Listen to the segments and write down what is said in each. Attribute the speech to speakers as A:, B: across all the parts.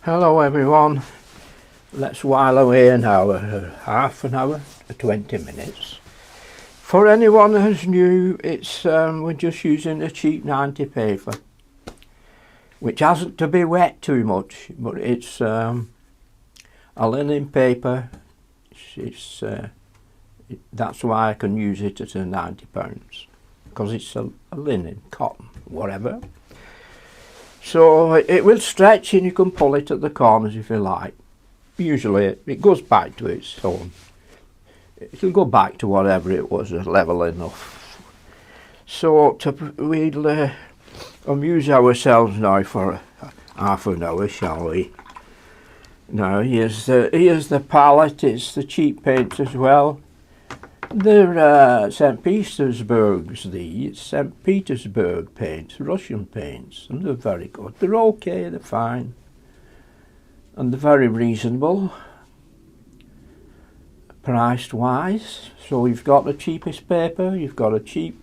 A: Hello everyone, let's while away an hour, half an hour, 20 minutes. For anyone who's new, we're just using a cheap 90 paper, which hasn't to be wet too much, but it's a linen paper. That's why I can use it at £90, because it's a linen, cotton, whatever. So it will stretch and you can pull it at the corners if you like. Usually it goes back to its own. It'll go back to whatever it was, level enough. So we'll amuse ourselves now for half an hour, shall we? Now here's the palette. It's the cheap paints as well. They're St. Petersburg's, these St. Petersburg paints, Russian paints, and they're very good. They're okay, they're fine, and they're very reasonable priced wise. So you've got the cheapest paper, you've got a cheap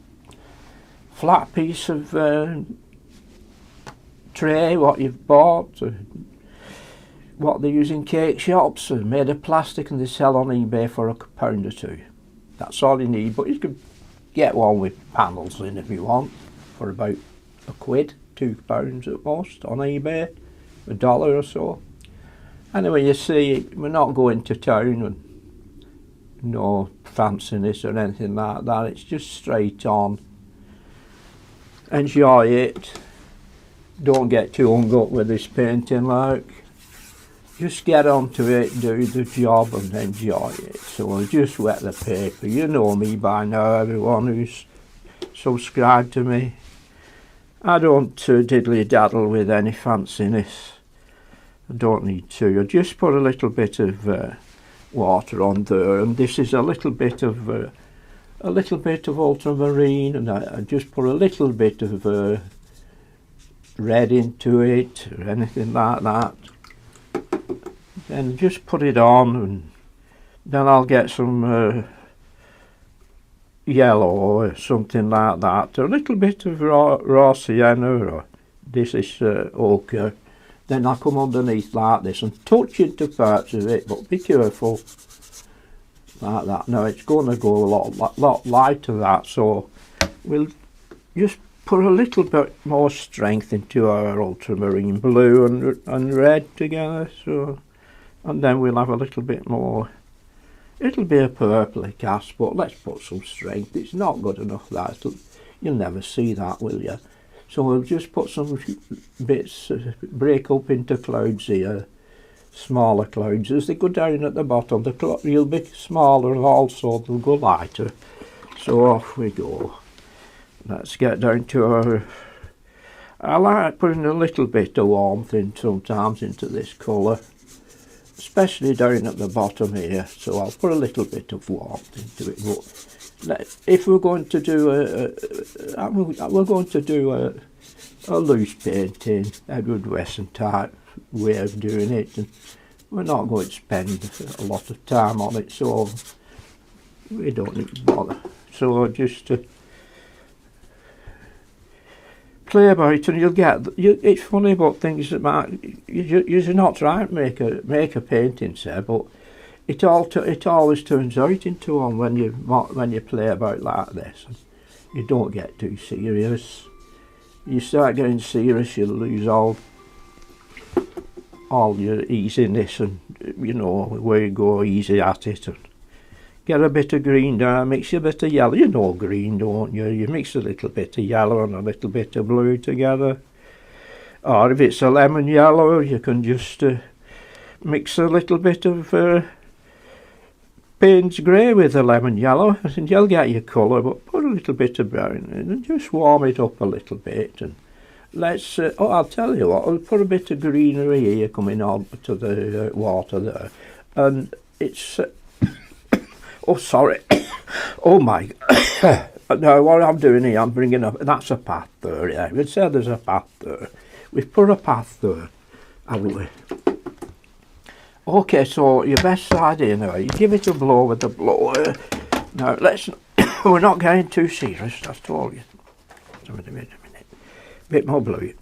A: flat piece of tray, what you've bought, what they use in cake shops, are made of plastic, and they sell on eBay for £1 or £2. That's all you need, but you could get one with panels in if you want for about £1, £2 at most on eBay, $1 or so. Anyway, you see, we're not going to town and no fanciness or anything like that. It's just straight on. Enjoy it. Don't get too hung up with this painting, like. Just get onto it, do the job and enjoy it. So I'll just wet the paper. You know me by now, everyone who's subscribed to me. I don't diddly daddle with any fanciness. I don't need to. I just put a little bit of water on there, and this is a little bit of ultramarine, and I just put a little bit of red into it or anything like that. Then just put it on, and then I'll get some yellow or something like that, a little bit of raw sienna, or this is ochre. Then I'll come underneath like this and touch into parts of it, but be careful like that. Now it's going to go a lot lighter, that, so we'll just put a little bit more strength into our ultramarine blue and red together. So. And then we'll have a little bit more. It'll be a purpley cast, but let's put some strength. It's not good enough, that. You'll never see that, will you? So we'll just put some bits, break up into clouds here, smaller clouds. As they go down at the bottom, they'll be smaller, and also they'll go lighter. So off we go. Let's get down to our. I like putting a little bit of warmth in sometimes into this colour, especially down at the bottom here, so I'll put a little bit of warmth into it. But if we're going to do a loose painting, Edward Weston type way of doing it, and we're not going to spend a lot of time on it, so we don't need to bother. So just play about, and you'll get. It's funny about things that you're not trying to make a painting, say, but it always turns out into one when you play about like this. You don't get too serious. You start getting serious, you lose all your easiness, and you know where you go easy at it. And get a bit of green down, mix a bit of yellow. You know green, don't you? You mix a little bit of yellow and a little bit of blue together. Or if it's a lemon yellow, you can just mix a little bit of Payne's grey with the lemon yellow, and you'll get your colour. But put a little bit of brown in and just warm it up a little bit. And let's. I'll tell you what. I'll put a bit of greenery here coming on to the water there, and it's. Oh, sorry. Oh, my. No, what I'm doing here, I'm bringing up. That's a path there, yeah. We'd say there's a path there. We've put a path there, haven't we? Okay, so your best side here now. You give it a blow with the blower. Now, let's. We're not getting too serious, I told you. A minute. Bit more blue.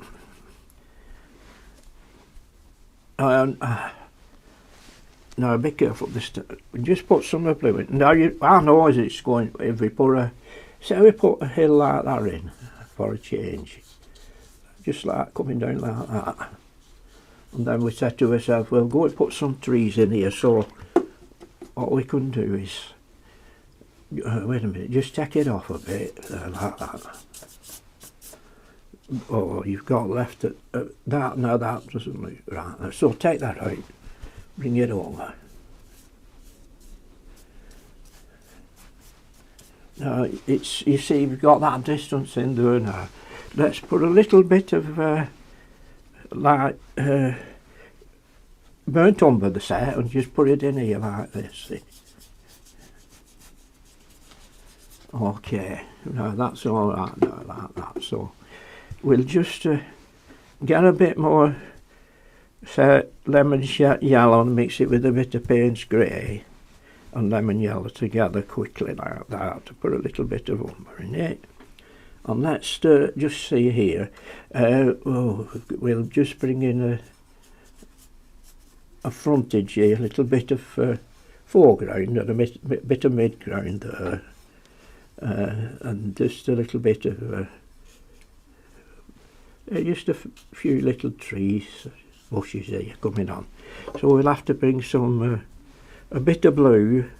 A: Now be careful this time. Just put some of the blue in. Now I know as it's going, if we put a, say we put a hill like that in for a change. Just like coming down like that. And then we said to ourselves, we'll go and put some trees in here, so what we can do is, wait a minute, just take it off a bit, like that. Oh, you've got left it, that, no, that doesn't look right. So take that out, bring it over. Now, it's, you see, we've got that distance in there now. Let's put a little bit of, like, burnt umber, the set, and just put it in here like this. See? Okay, now that's all right now, like that. So we'll just get a bit more, say, lemon yellow and mix it with a bit of Payne's grey and lemon yellow together quickly like that, to put a little bit of umber in it. And let's just see here, we'll just bring in a frontage here, a little bit of foreground and a bit of midground there, and just a little bit of, just a few little trees, bushes here coming on. So we'll have to bring some, a bit of blue,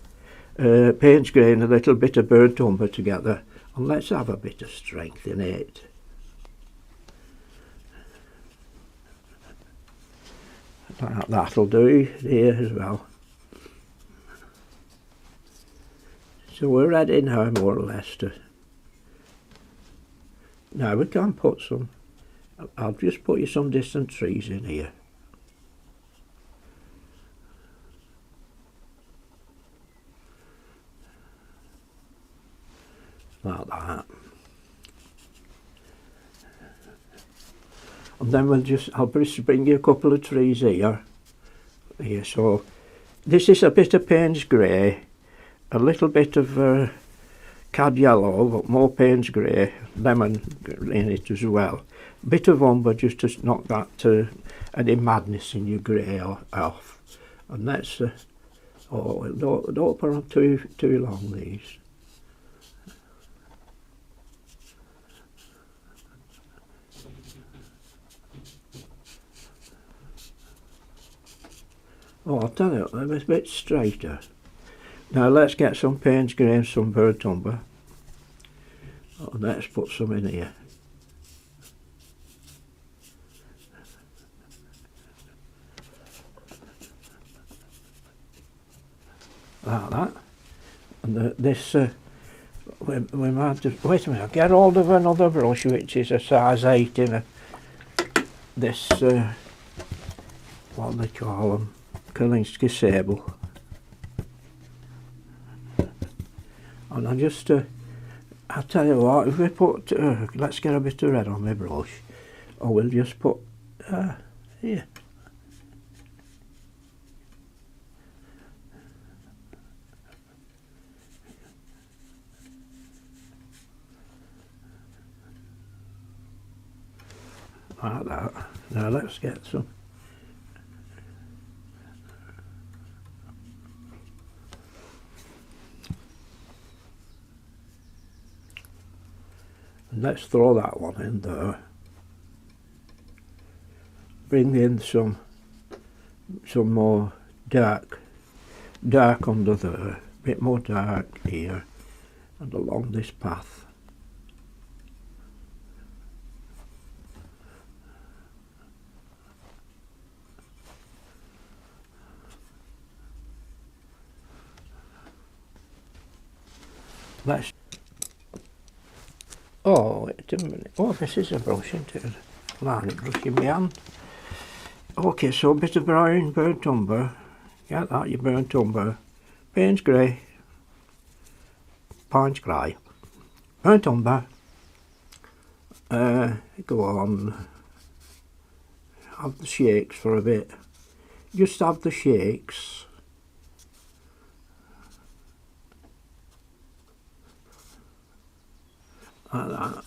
A: Payne's grey and a little bit of burnt umber together. And let's have a bit of strength in it. That'll do here as well. So we're ready now, more or less, to... Now we can put some... I'll just put you some distant trees in here. Like that. And then I'll just bring you a couple of trees here. So this is a bit of Payne's grey, a little bit of cad yellow, but more Payne's grey, lemon in it as well. A bit of umber just to knock that any madness in your grey off. And that's don't put on too long, these. Oh, I'll tell you, I'm a bit straighter. Now let's get some Payne's grey and some burnt umber. Oh, let's put some in here. Like that. And this, we might just, wait a minute, I'll get hold of another brush which is a size 8 in this, what do they call them? Kalinsky sable, and I just I'll tell you what, if we put let's get a bit of red on my brush, or we'll just put here. Like that. Now let's get some. Let's throw that one in there. Bring in some more dark under there, a bit more dark here and along this path. Let's... Oh, wait a minute. Oh, this is a brush, isn't it? Line brush in my hand. Okay, so a bit of brown, burnt umber. Get that, your burnt umber. Payne's grey. Payne's grey. Burnt umber. Go on. Have the shakes for a bit. Just have the shakes. Like that.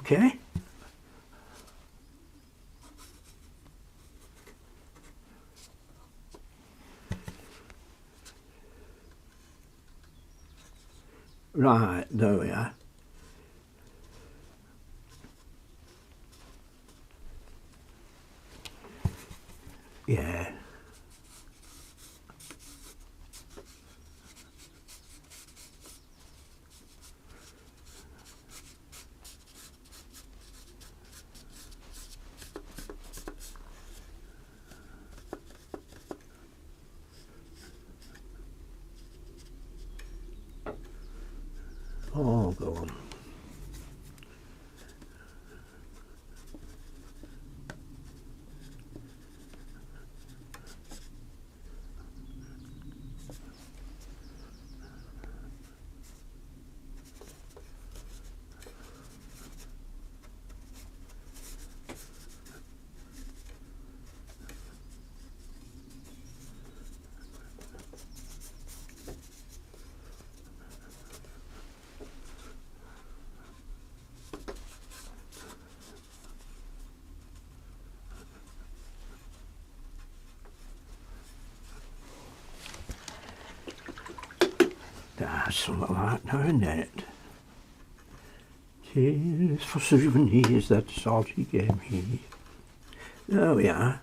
A: Okay. Right, there we are. Yeah. Oh, go on. That's something like now, isn't it? Cheers for souvenirs, that's all she gave me. There we are.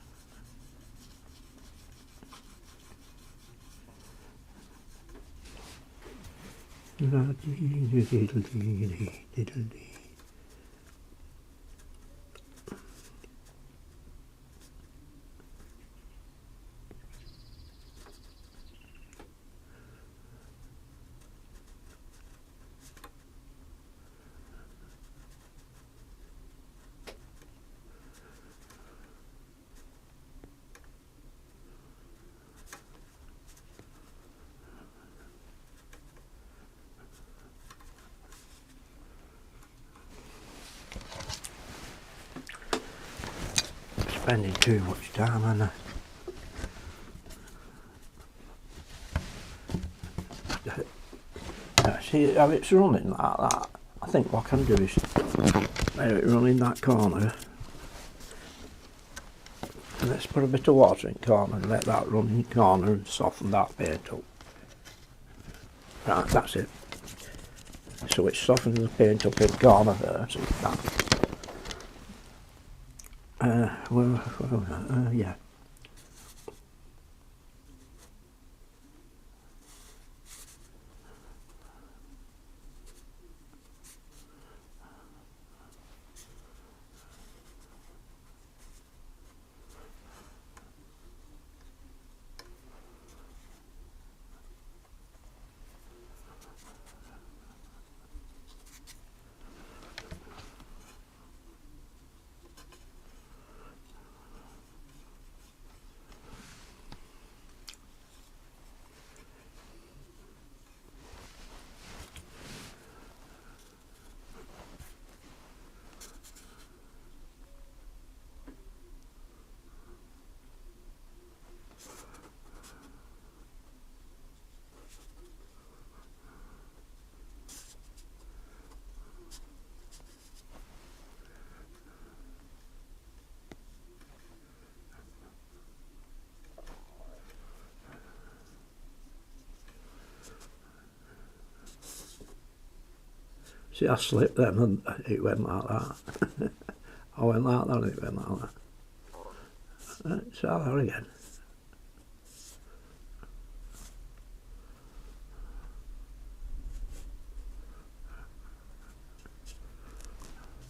A: Spending too much time on that. See how it's running like that. I think what I can do is let it run in that corner. And let's put a bit of water in the corner and let that run in the corner and soften that paint up. Right, that's it. So it's softening the paint up in the corner there. See that? Yeah. See, I slipped then and it went like that. I went like that and it went like that. Try that again.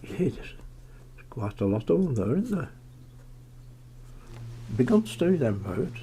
A: Yeah, there's quite a lot of them there, isn't there? Big ones too, them birds.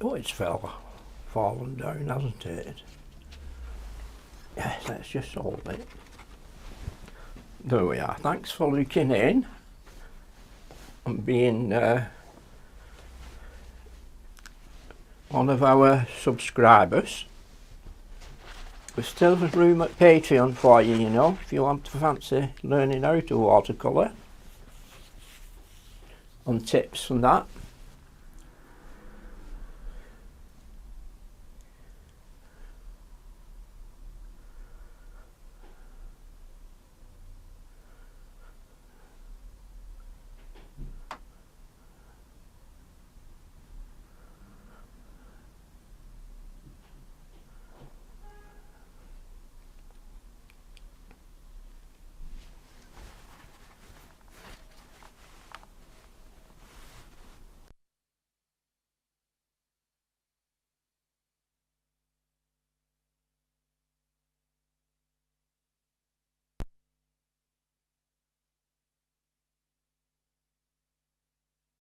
A: Oh, it's fallen down, hasn't it? Yes, let's just hold it. There we are. Thanks for looking in and being one of our subscribers. There's still room at Patreon for you, you know, if you want to fancy learning how to watercolour and tips and that.